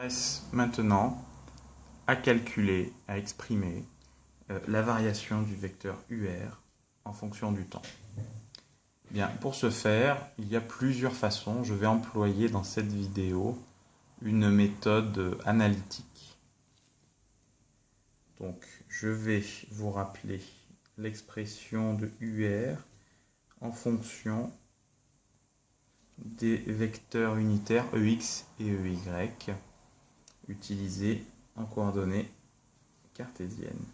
Reste maintenant à calculer, à exprimer la variation du vecteur UR en fonction du temps. Bien, pour ce faire, il y a plusieurs façons. Je vais employer dans cette vidéo une méthode analytique. Donc, je vais vous rappeler l'expression de UR en fonction des vecteurs unitaires EX et EY utilisés en coordonnées cartésiennes.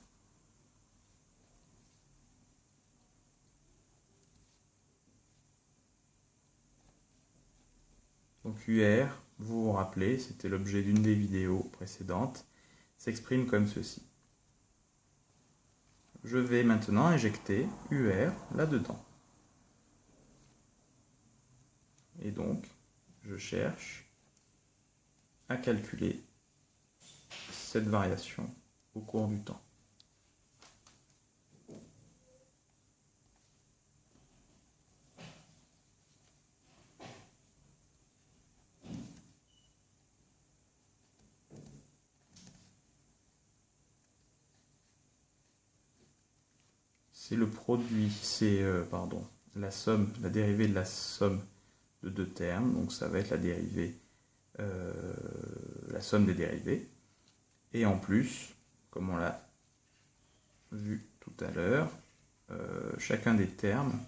Donc UR, vous vous rappelez, c'était l'objet d'une des vidéos précédentes, s'exprime comme ceci. Je vais maintenant injecter UR là-dedans. Et donc, je cherche à calculer cette variation au cours du temps. C'est le produit, c'est la somme, la dérivée de la somme de deux termes, donc ça va être la dérivée, la somme des dérivés. Et en plus, comme on l'a vu tout à l'heure, chacun des termes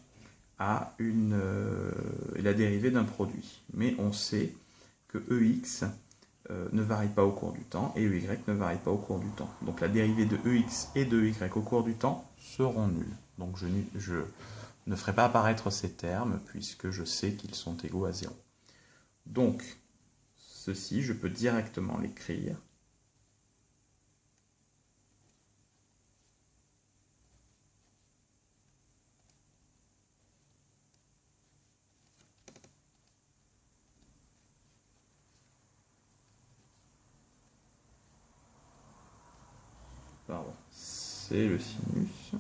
a la dérivée d'un produit. Mais on sait que EX ne varie pas au cours du temps et EY ne varie pas au cours du temps. Donc la dérivée de EX et de EY au cours du temps seront nulles. Donc je ne ferai pas apparaître ces termes puisque je sais qu'ils sont égaux à 0. Donc ceci, je peux directement l'écrire. C'est le sinus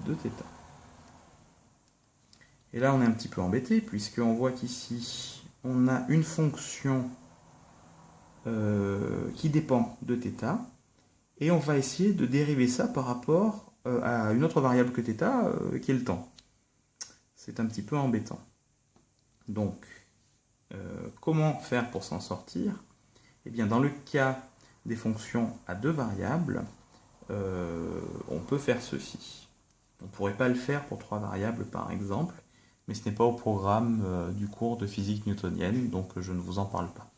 de θ. Et là, on est un petit peu embêté, puisqu'on voit qu'ici, on a une fonction qui dépend de θ, et on va essayer de dériver ça par rapport à une autre variable que θ, qui est le temps. C'est un petit peu embêtant. Donc, comment faire pour s'en sortir? Eh bien, dans le cas des fonctions à deux variables, on peut faire ceci. On ne pourrait pas le faire pour trois variables par exemple, mais ce n'est pas au programme du cours de physique newtonienne, donc je ne vous en parle pas.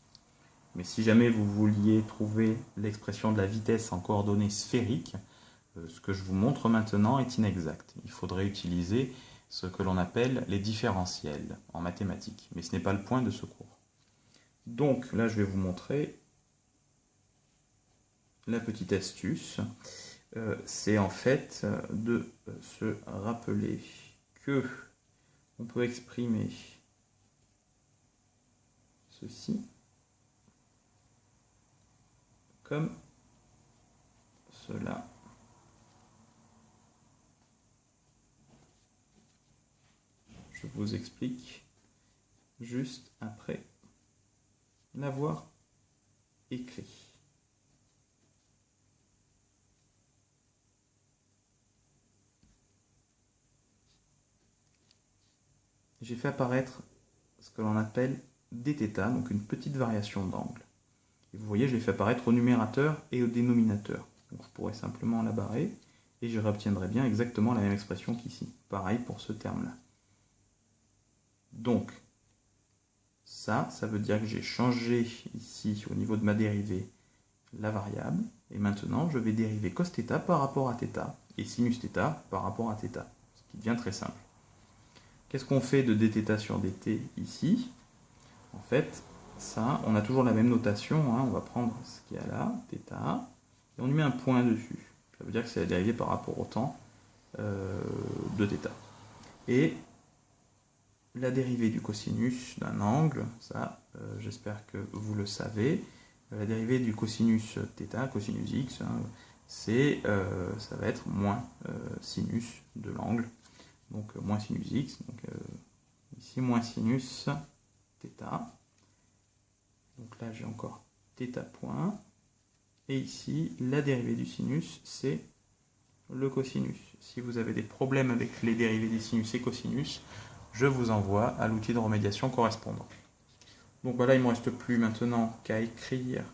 Mais si jamais vous vouliez trouver l'expression de la vitesse en coordonnées sphériques, ce que je vous montre maintenant est inexact. Il faudrait utiliser ce que l'on appelle les différentiels en mathématiques, mais ce n'est pas le point de ce cours. Donc là, je vais vous montrer la petite astuce. C'est en fait de se rappeler que on peut exprimer ceci comme cela. Je vous explique juste après l'avoir écrit. J'ai fait apparaître ce que l'on appelle dθ, donc une petite variation d'angle. Et vous voyez, je l'ai fait apparaître au numérateur et au dénominateur. Donc je pourrais simplement la barrer et je réobtiendrai bien exactement la même expression qu'ici. Pareil pour ce terme-là. Donc, ça veut dire que j'ai changé ici, au niveau de ma dérivée, la variable. Et maintenant, je vais dériver cos θ par rapport à θ et sinus θ par rapport à θ. Ce qui devient très simple. Qu'est-ce qu'on fait de dθ sur dt ici? En fait, ça, on a toujours la même notation. On va prendre ce qu'il y a là, θ, et on lui met un point dessus. Ça veut dire que c'est la dérivée par rapport au temps de θ. Et la dérivée du cosinus d'un angle, ça, j'espère que vous le savez. La dérivée du cosinus θ, cosinus x, ça va être moins sinus de l'angle. Donc moins sinus x, donc ici moins sinus θ. Donc là, j'ai encore θ point. Et ici, la dérivée du sinus, c'est le cosinus. Si vous avez des problèmes avec les dérivées des sinus et cosinus, je vous envoie à l'outil de remédiation correspondant. Donc voilà, il ne me reste plus maintenant qu'à écrire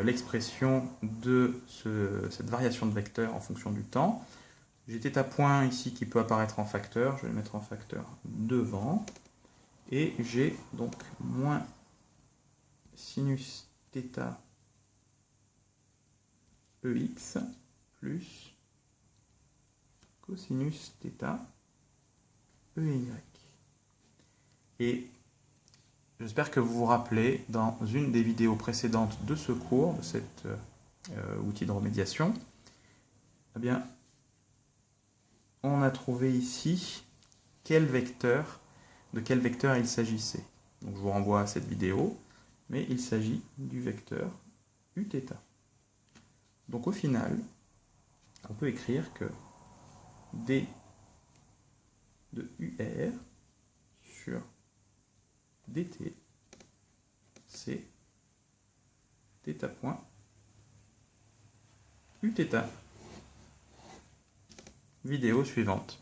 l'expression de cette variation de vecteur en fonction du temps. J'ai θ point ici qui peut apparaître en facteur, je vais le mettre en facteur devant. Et j'ai donc moins sinus θ EX plus cosinus θ EY. Et j'espère que vous vous rappelez, dans une des vidéos précédentes de ce cours, de cet outil de remédiation, eh bien, on a trouvé ici de quel vecteur il s'agissait. Donc je vous renvoie à cette vidéo, mais il s'agit du vecteur Uθ. Donc au final, on peut écrire que d de UR sur dt, c'est θ point Uθ. Vidéo suivante.